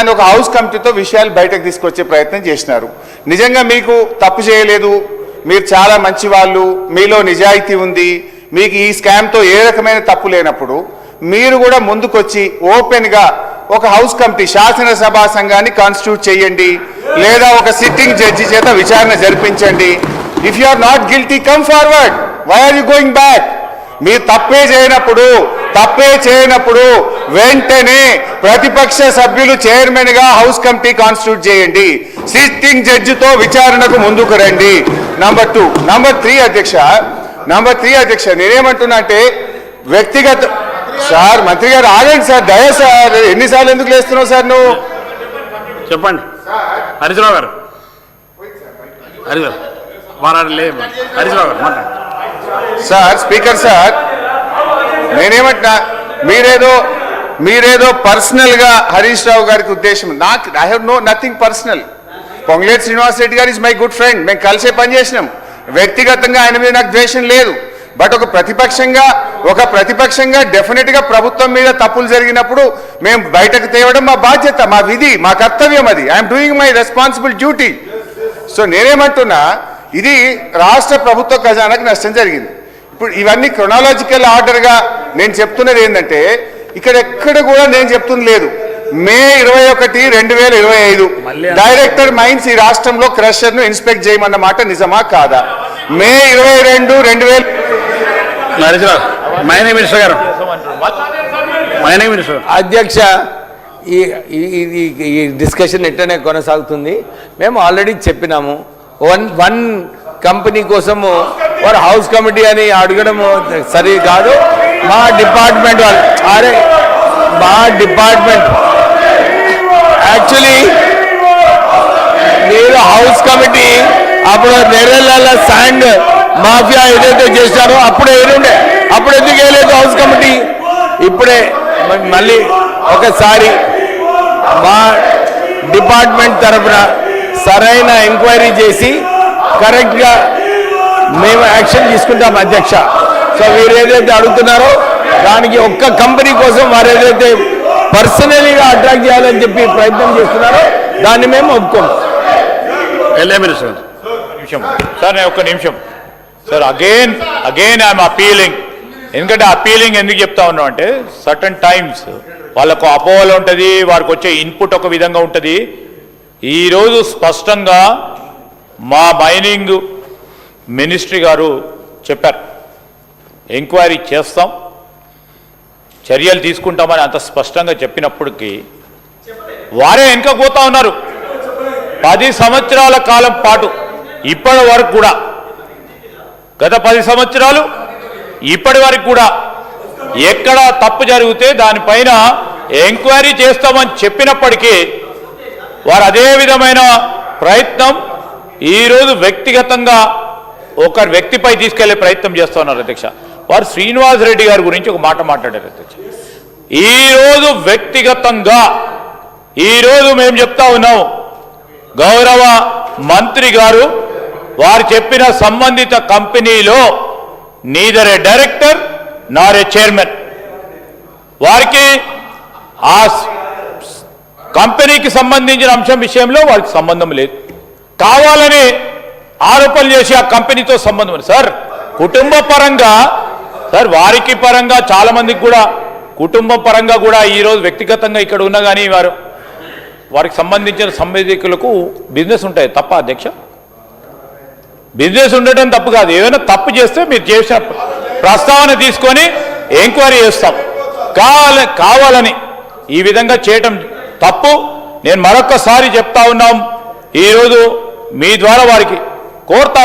దాన్ని ఒక హౌస్ కమిటీతో విషయాలు బయటకు తీసుకొచ్చే ప్రయత్నం చేసినారు. నిజంగా మీకు తప్పు చేయలేదు, మీరు చాలా మంచి వాళ్ళు, మీలో నిజాయితీ ఉంది, మీకు ఈ స్కామ్తో ఏ రకమైన తప్పు లేనప్పుడు మీరు కూడా ముందుకొచ్చి ఓపెన్గా ఒక హౌస్ కమిటీ శాసనసభా సంఘాన్ని కాన్స్టిట్యూట్ చేయండి, లేదా ఒక సిట్టింగ్ జడ్జి చేత విచారణ జరిపించండి. If you are not guilty come forward, why are you going back? మీరు తప్పే చేయనప్పుడు వెంటనే ప్రతిపక్ష సభ్యులు చైర్మన్గా హౌస్ కమిటీ కాన్స్టిట్యూట్ చేయండి, సిట్టింగ్ జడ్జితో విచారణకు ముందుకు రండి. నంబర్ త్రీ అధ్యక్ష నేనేమంటున్నా అంటే వ్యక్తిగత సార్, మంత్రి గారు ఆగండి సార్, దయ సార్, ఎన్నిసార్లు ఎందుకు లేస్తున్నావు సార్ నువ్వు? చెప్పండి హరీశ్రావు గారు. హరీశ్రావు గారు సార్, స్పీకర్ సార్, నేనేమంటున్నా, మీరేదో పర్సనల్ గా హరీష్ రావు గారికి ఉద్దేశం, నాకు I have nothing personal. Ponguleti Srinivas Reddy గారు ఇస్ మై గుడ్ ఫ్రెండ్, మేము కలిసే పనిచేసినాం. వ్యక్తిగతంగా ఆయన మీద నాకు ద్వేషం లేదు. బట్ ఒక ప్రతిపక్షంగా డెఫినెట్ గా ప్రభుత్వం మీద తప్పులు జరిగినప్పుడు మేము బయటకు తేవడం మా బాధ్యత, మా విధి, మా కర్తవ్యం. అది I'm doing my responsible duty. So నేనేమంటున్నా, ఇది రాష్ట్ర ప్రభుత్వ ఖజానాకు నష్టం జరిగింది. ఇప్పుడు ఇవన్నీ క్రొనాలజికల్ ఆర్డర్గా నేను చెప్తున్నది ఏంటంటే, ఇక్కడ ఎక్కడ కూడా నేను చెప్తున్నది లేదు. మే 21, 2025 డైరెక్టర్ మైన్స్ ఈ రాష్ట్రంలో క్రషర్ ను ఇన్స్పెక్ట్ చేయమన్న మాట నిజమా కాదా? మే 22, 2000 అధ్యక్ష, ఈ డిస్కషన్ ఎట్లనే కొనసాగుతుంది. మేము ఆల్రెడీ చెప్పినాము, వన్ కంపెనీ కోసము వారు హౌస్ కమిటీ అని అడగడము సరి కాదు. మా డిపార్ట్మెంట్ యాక్చువల్లీ మీరు హౌస్ కమిటీ అప్పుడు నెర్రెల శాండ్ మాఫియా ఏదైతే చేశారో అప్పుడు ఎందుకు వేయలేదు హౌస్ కమిటీ? ఇప్పుడే మళ్ళీ ఒకసారి మా డిపార్ట్మెంట్ తరఫున సరైన ఎంక్వైరీ చేసి కరెక్ట్గా మేము యాక్షన్ తీసుకుంటాం అధ్యక్ష. సో మీరు ఏదైతే అడుగుతున్నారో దానికి ఒక్క కంపెనీ కోసం వారు ఏదైతే పర్సనలీగా అట్రాక్ట్ చేయాలని చెప్పి ప్రయత్నం చేస్తున్నారో దాన్ని మేము ఒప్పుకోం. సార్ నేను ఒక్క నిమిషం సార్, అగైన్ ఐఎమ్ అపీలింగ్. ఎందుకంటే అపీలింగ్ ఎందుకు చెప్తా ఉన్నాం అంటే, సర్టన్ టైమ్స్ వాళ్ళకు అపోహలు ఉంటుంది, వారికి వచ్చే ఇన్పుట్ ఒక విధంగా ఉంటుంది. ఈరోజు స్పష్టంగా మా మైనింగ్ మినిస్ట్రీ గారు చెప్పారు, ఎంక్వైరీ చేస్తాం, చర్యలు తీసుకుంటామని అంత స్పష్టంగా చెప్పినప్పటికీ వారే వెనుకపోతా ఉన్నారు. 10 సంవత్సరాల కాలం పాటు ఇప్పటి వరకు కూడా, గత 10 సంవత్సరాలు ఇప్పటి వరకు కూడా ఎక్కడ తప్పు జరిగితే దానిపైన ఎంక్వైరీ చేస్తామని చెప్పినప్పటికీ వారు అదే విధమైన ప్రయత్నం ఈరోజు వ్యక్తిగతంగా ఒక వ్యక్తిపై తీసుకెళ్లే ప్రయత్నం చేస్తున్నారు అధ్యక్ష. వారు శ్రీనివాస్ రెడ్డి గారి గురించి ఒక మాట మాట్లాడారు అధ్యక్ష. ఈరోజు వ్యక్తిగతంగా ఈరోజు మేము చెప్తా ఉన్నాం, గౌరవ మంత్రి గారు వారు చెప్పిన సంబంధిత కంపెనీలో నీదర్ ఏ డైరెక్టర్ నార్ ఏ చైర్మన్, వారికి ఆ కంపెనీకి సంబంధించిన అంశం విషయంలో వారికి సంబంధం లేదు. కావాలని ఆరోపణలు చేసి ఆ కంపెనీతో సంబంధం ఉంది సార్. కుటుంబ పరంగా సార్, వారికి పరంగా చాలా మందికి కూడా కుటుంబ పరంగా కూడా ఈరోజు వ్యక్తిగతంగా ఇక్కడ ఉన్నా కానీ వారికి సంబంధించిన సంబంధికులకు బిజినెస్ ఉంటాయి తప్ప అధ్యక్ష. బిజినెస్ ఉండటం తప్పు కాదు, ఏదైనా తప్పు చేస్తే మీరు చేసిన ప్రస్తావన తీసుకొని ఎంక్వైరీ చేస్తాం. కావాలని ఈ విధంగా చేయటం తప్పు. నేను మరొక్కసారి చెప్తా ఉన్నాం, ఈరోజు మీ ద్వారా వారికి కోరుతా